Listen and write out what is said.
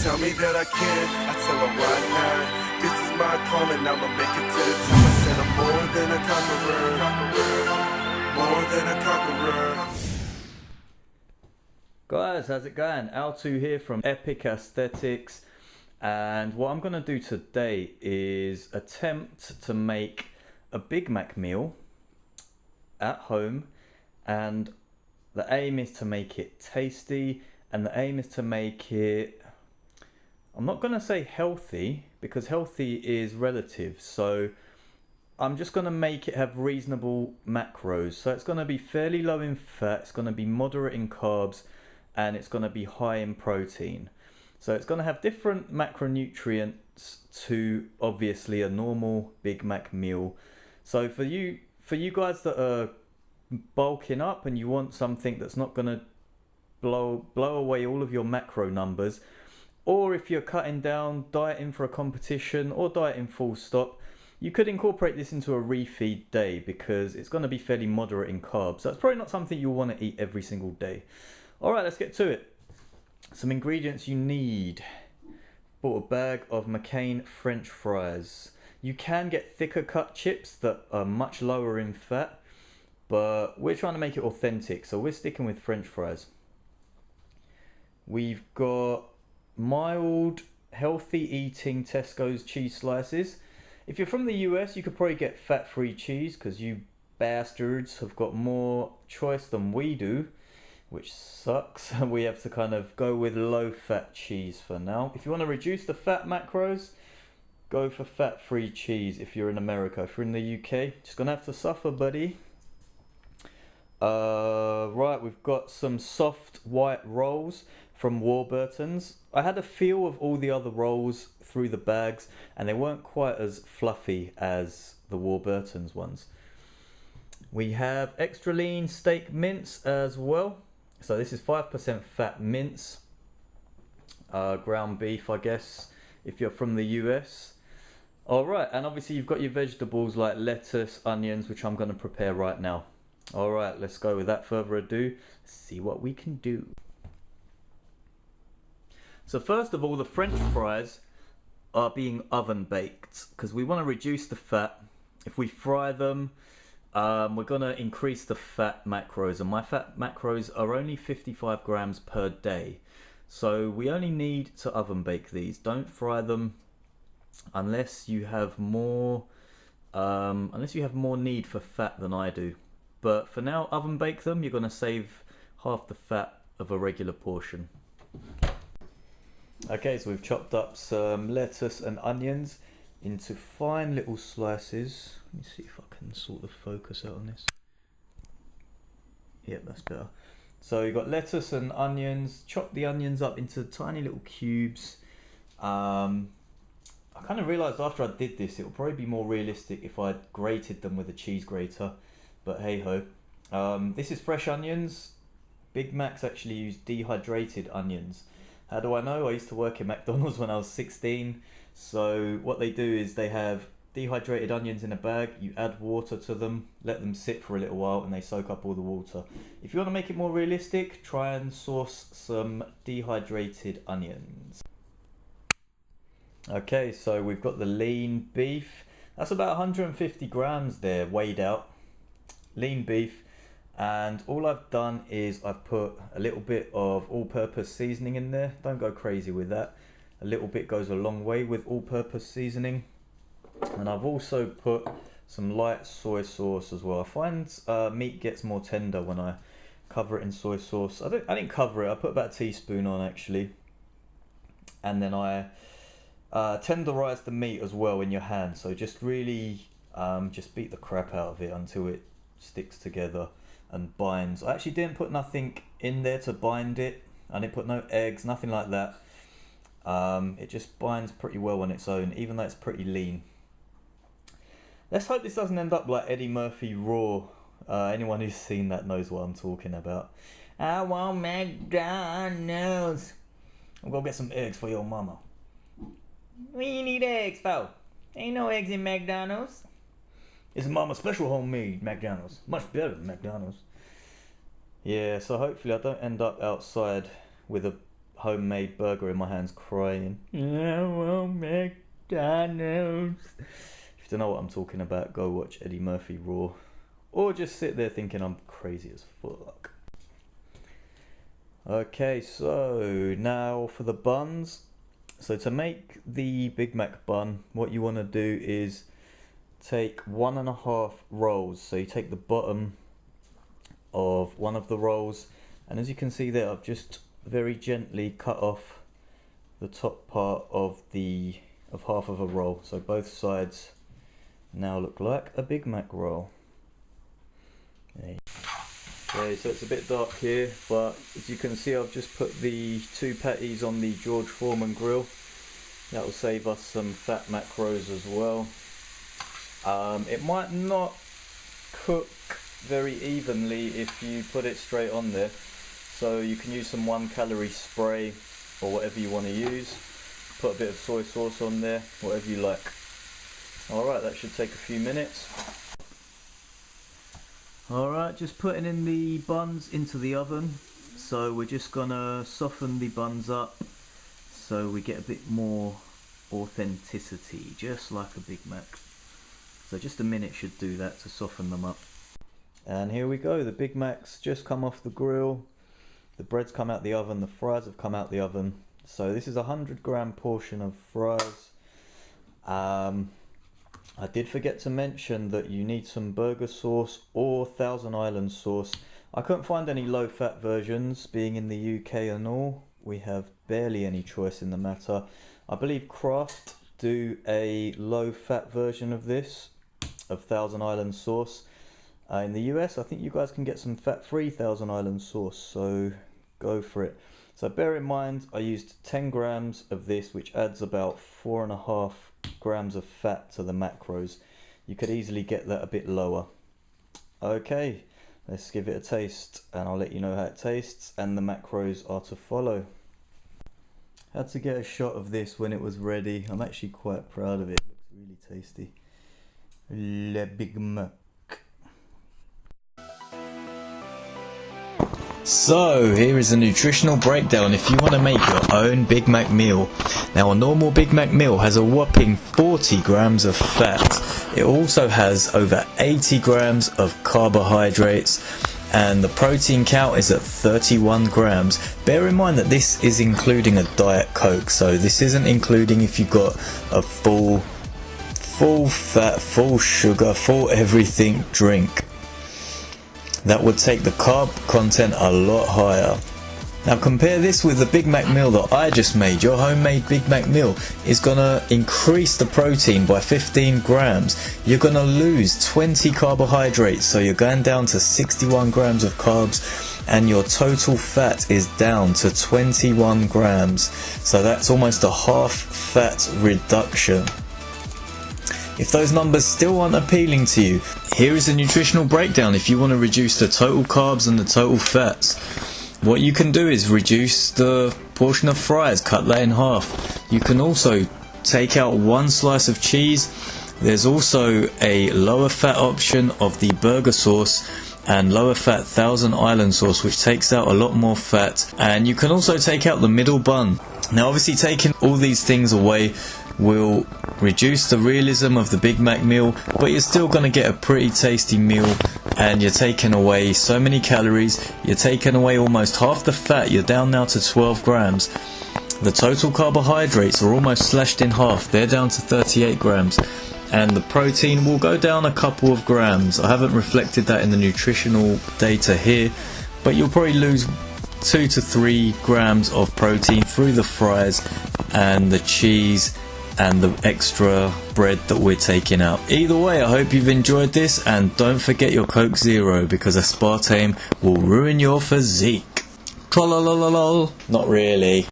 tell me that I can, I tell her why not. This is my calling, I'ma make it to the top. I said I'm more than a conqueror, more than a conqueror. Guys, how's it going? Al2 here from Epic Aesthetics, and what I'm going to do today is attempt to make a Big Mac meal at home, and the aim is to make it tasty, and the aim is to make it, I'm not going to say healthy, because healthy is relative, so I'm just going to make it have reasonable macros. So it's going to be fairly low in fat, it's going to be moderate in carbs, and it's going to be high in protein. So it's going to have different macronutrients to obviously a normal Big Mac meal. So for you guys that are bulking up and you want something that's not going to blow away all of your macro numbers, or if you're cutting down, dieting for a competition, or dieting full stop, you could incorporate this into a refeed day because it's going to be fairly moderate in carbs. So it's probably not something you'll want to eat every single day. Alright, let's get to it. Some ingredients you need. Bought a bag of McCain French fries. You can get thicker cut chips that are much lower in fat, but we're trying to make it authentic, so we're sticking with French fries. We've got mild, healthy eating Tesco's cheese slices. If you're from the US, you could probably get fat-free cheese because you bastards have got more choice than we do, which sucks. We have to kind of go with low-fat cheese for now. If you want to reduce the fat macros, go for fat-free cheese if you're in America. If you're in the UK, just gonna have to suffer, buddy. Right, we've got some soft white rolls from Warburton's. I had a feel of all the other rolls through the bags, and they weren't quite as fluffy as the Warburton's ones. We have extra lean steak mince as well. So this is 5% fat mince, ground beef, I guess, if you're from the US. Alright, and obviously you've got your vegetables like lettuce, onions, which I'm going to prepare right now. Alright, let's go. Without further ado, see what we can do. So first of all, the French fries are being oven baked because we want to reduce the fat. If we fry them, we're going to increase the fat macros, and my fat macros are only 55 grams per day. So we only need to oven bake these. Don't fry them unless you have more need for fat than I do. But for now, oven bake them. You're going to save half the fat of a regular portion. Okay, so we've chopped up some lettuce and onions into fine little slices. Let me see if I can sort of focus out on this. Yep, that's better. So you've got lettuce and onions. Chop the onions up into tiny little cubes. I kind of realised after I did this, it would probably be more realistic if I grated them with a cheese grater, but hey ho. This is fresh onions. Big Macs actually use dehydrated onions. How do I know? I used to work at McDonalds when I was 16. So what they do is they have dehydrated onions in a bag, you add water to them, let them sit for a little while, and they soak up all the water. If you want to make it more realistic, try and source some dehydrated onions. Okay, so we've got the lean beef. That's about 150 grams there, weighed out. Lean beef. And all I've done is I've put a little bit of all-purpose seasoning in there. Don't go crazy with that. A little bit goes a long way with all-purpose seasoning. And I've also put some light soy sauce as well. I find meat gets more tender when I cover it in soy sauce. I didn't cover it. I put about a teaspoon on actually. And then I tenderize the meat as well in your hand. So just really just beat the crap out of it until it sticks together and binds. I actually didn't put nothing in there to bind it. I didn't put no eggs, nothing like that. It just binds pretty well on its own, even though it's pretty lean. Let's hope this doesn't end up like Eddie Murphy Raw. Anyone who's seen that knows what I'm talking about. I want McDonald's. I'm gonna get some eggs for your mama. What you need eggs for? Ain't no eggs in McDonald's. It's mama special homemade McDonald's. Much better than McDonald's. Yeah, so hopefully I don't end up outside with a homemade burger in my hands crying, I want McDonald's. If you don't know what I'm talking about, go watch Eddie Murphy Raw. Or just sit there thinking I'm crazy as fuck. Okay, so now for the buns. So to make the Big Mac bun, what you want to do is take 1.5 rolls. So you take the bottom of one of the rolls, and as you can see there, I've just very gently cut off the top part of half of a roll. So both sides now look like a Big Mac roll. Okay, so it's a bit dark here, but as you can see, I've just put the 2 patties on the George Foreman grill. That will save us some fat macros as well. It might not cook very evenly if you put it straight on there, so you can use some 1-calorie spray or whatever you want to use. Put a bit of soy sauce on there, whatever you like. Alright, that should take a few minutes. Alright, just putting in the buns into the oven. So we're just gonna soften the buns up so we get a bit more authenticity, just like a Big Mac. So just a minute should do that to soften them up. And here we go, the Big Macs just come off the grill. The bread's come out the oven, the fries have come out the oven. So this is a 100-gram portion of fries. I did forget to mention that you need some burger sauce or Thousand Island sauce. I couldn't find any low-fat versions, being in the UK and all. We have barely any choice in the matter. I believe Kraft do a low-fat version of this, of Thousand Island sauce. In the US, I think you guys can get some fat-free Thousand Island sauce, so go for it. So bear in mind, I used 10 grams of this, which adds about 4.5 grams of fat to the macros. You could easily get that a bit lower. Okay, let's give it a taste and I'll let you know how it tastes, and the macros are to follow. Had to get a shot of this when it was ready. I'm actually quite proud of it. It looks really tasty. Le Big Mac. So here is a nutritional breakdown if you want to make your own Big Mac meal. Now a normal Big Mac meal has a whopping 40 grams of fat. It also has over 80 grams of carbohydrates, and the protein count is at 31 grams. Bear in mind that this is including a Diet Coke, so this isn't including if you've got a full fat, full sugar, full everything drink. That would take the carb content a lot higher. Now compare this with the Big Mac meal that I just made. Your homemade Big Mac meal is gonna increase the protein by 15 grams. You're gonna lose 20 carbohydrates, so you're going down to 61 grams of carbs, and your total fat is down to 21 grams. So that's almost a half fat reduction. If those numbers still aren't appealing to you, here is a nutritional breakdown if you want to reduce the total carbs and the total fats. What you can do is reduce the portion of fries, cut that in half. You can also take out 1 slice of cheese. There's also a lower fat option of the burger sauce and lower fat Thousand Island sauce, which takes out a lot more fat. And you can also take out the middle bun. Now obviously taking all these things away will reduce the realism of the Big Mac meal, but you're still going to get a pretty tasty meal, and you're taking away so many calories. You're taking away almost half the fat. You're down now to 12 grams. The total carbohydrates are almost slashed in half. They're down to 38 grams, and the protein will go down a couple of grams. I haven't reflected that in the nutritional data here, but you'll probably lose 2 to 3 grams of protein through the fries and the cheese and the extra bread that we're taking out. Either way, I hope you've enjoyed this, and don't forget your Coke Zero, because aspartame will ruin your physique. Trollololol. Not really.